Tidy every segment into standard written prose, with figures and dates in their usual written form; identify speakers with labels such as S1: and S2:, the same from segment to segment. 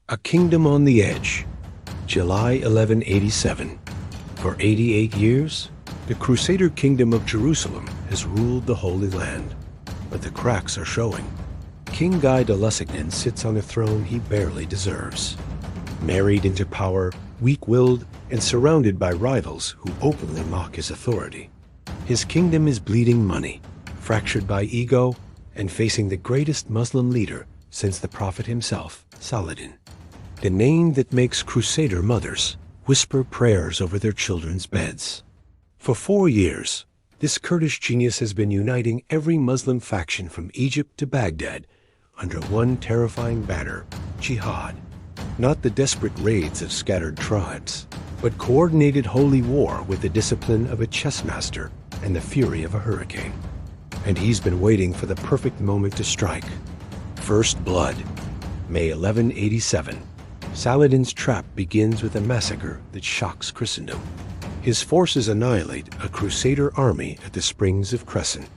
S1: A Kingdom on the Edge, July 1187. For 88 years, the Crusader Kingdom of Jerusalem has ruled the Holy Land, but the cracks are showing. King Guy de Lusignan sits on a throne he barely deserves. Married into power, weak-willed, and surrounded by rivals who openly mock his authority. His kingdom is bleeding money, fractured by ego, and facing the greatest Muslim leader since the Prophet himself, Saladin. The name that makes Crusader mothers whisper prayers over their children's beds. For 4 years, this Kurdish genius has been uniting every Muslim faction from Egypt to Baghdad under one terrifying banner, jihad. Not the desperate raids of scattered tribes, but coordinated holy war with the discipline of a chess master and the fury of a hurricane. And he's been waiting for the perfect moment to strike. First blood, May 1187. Saladin's trap begins with a massacre that shocks Christendom. His forces annihilate a Crusader army at the Springs of Crescent.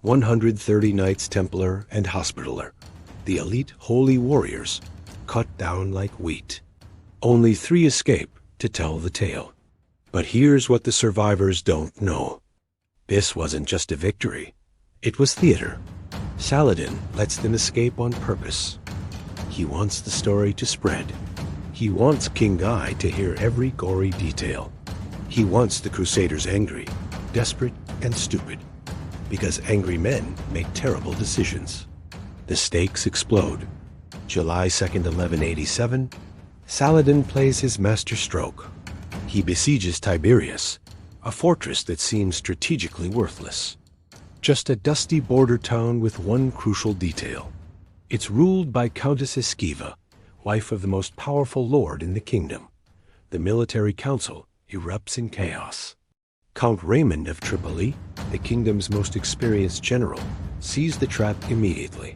S1: 130 Knights Templar and Hospitaller, the elite holy warriors, cut down like wheat. Only 3 escape to tell the tale. But here's what the survivors don't know. This wasn't just a victory. It was theater. Saladin lets them escape on purpose. He wants the story to spread. He wants King Guy to hear every gory detail. He wants the Crusaders angry, desperate, and stupid. Because angry men make terrible decisions. The stakes explode. July 2nd, 1187, Saladin plays his master stroke. He besieges Tiberias, a fortress that seems strategically worthless. Just a dusty border town with one crucial detail. It's ruled by Countess Esquiva, wife of the most powerful lord in the kingdom. The military council erupts in chaos. Count Raymond of Tripoli, the kingdom's most experienced general, sees the trap immediately.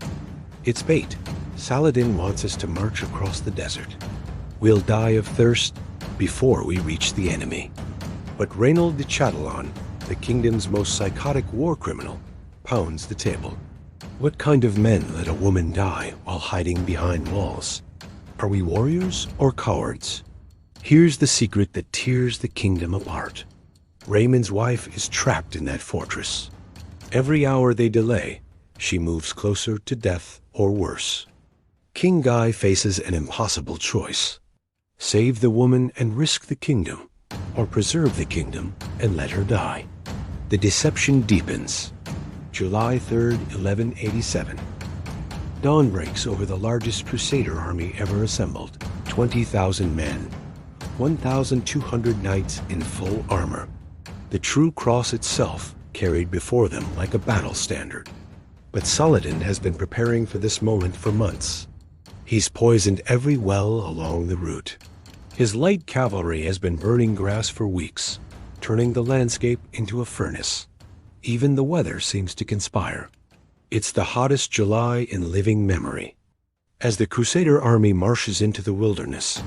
S1: It's bait. Saladin wants us to march across the desert. We'll die of thirst before we reach the enemy. But Reynold de Chatillon, the kingdom's most psychotic war criminal, pounds the table. What kind of men let a woman die while hiding behind walls? Are we warriors or cowards? Here's the secret that tears the kingdom apart. Raymond's wife is trapped in that fortress. Every hour they delay, she moves closer to death or worse. King Guy faces an impossible choice. Save the woman and risk the kingdom, or preserve the kingdom and let her die. The deception deepens. July 3rd, 1187. Dawn breaks over the largest Crusader army ever assembled, 20,000 men, 1,200 knights in full armor. The true cross itself carried before them like a battle standard. But Saladin has been preparing for this moment for months. He's poisoned every well along the route. His light cavalry has been burning grass for weeks, turning the landscape into a furnace. Even the weather seems to conspire. It's the hottest July in living memory. As the Crusader army marches into the wilderness,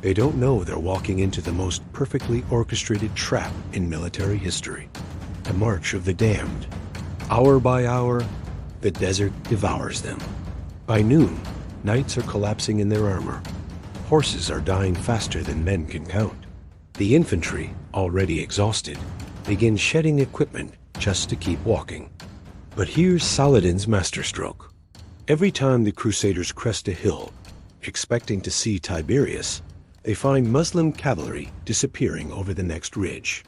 S1: they don't know they're walking into the most perfectly orchestrated trap in military history. The March of the Damned. Hour by hour, the desert devours them. By noon, knights are collapsing in their armor. Horses are dying faster than men can count. The infantry, already exhausted, begin shedding equipment just to keep walking. But here's Saladin's masterstroke. Every time the Crusaders crest a hill, expecting to see Tiberias, they find Muslim cavalry disappearing over the next ridge.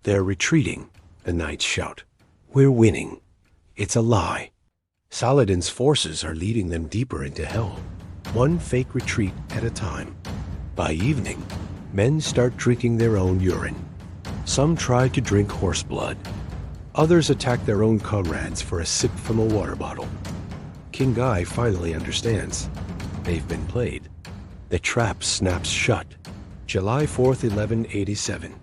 S1: They're retreating, the knights shout. We're winning. It's a lie. Saladin's forces are leading them deeper into hell, one fake retreat at a time. By evening, men start drinking their own urine. Some try to drink horse blood. Others attack their own comrades for a sip from a water bottle. King Guy finally understands. They've been played. The trap snaps shut. July 4th, 1187.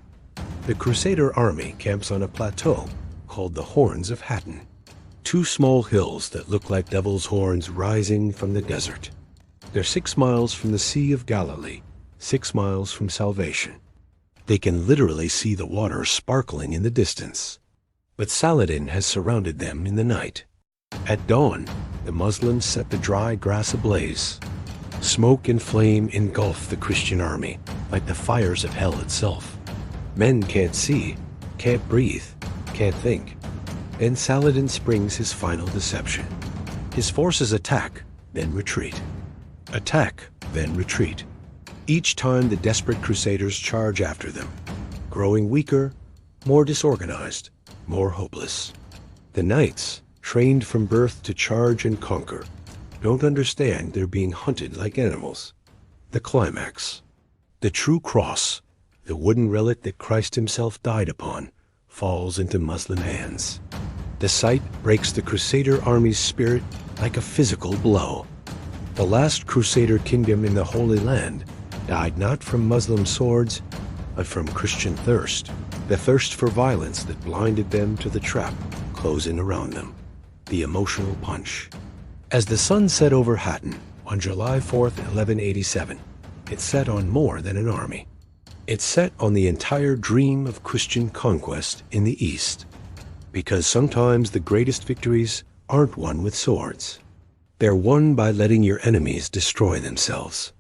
S1: The Crusader army camps on a plateau called the Horns of Hattin. 2 small hills that look like devil's horns rising from the desert. They're 6 miles from the Sea of Galilee, 6 miles from salvation. They can literally see the water sparkling in the distance. But Saladin has surrounded them in the night. At dawn, the Muslims set the dry grass ablaze. Smoke and flame engulf the Christian army like the fires of hell itself. Men can't see, can't breathe, can't think. And Saladin springs his final deception. His forces attack, then retreat. Attack, then retreat. Each time the desperate Crusaders charge after them, growing weaker, more disorganized, more hopeless. The knights, trained from birth to charge and conquer, don't understand they're being hunted like animals. The climax. The true cross, the wooden relic that Christ himself died upon, falls into Muslim hands. The sight breaks the Crusader army's spirit like a physical blow. The last Crusader kingdom in the Holy Land died not from Muslim swords, but from Christian thirst, the thirst for violence that blinded them to the trap closing around them, the emotional punch. As the sun set over Hattin on July 4th, 1187, it set on more than an army. It set on the entire dream of Christian conquest in the East, because sometimes the greatest victories aren't won with swords. They're won by letting your enemies destroy themselves.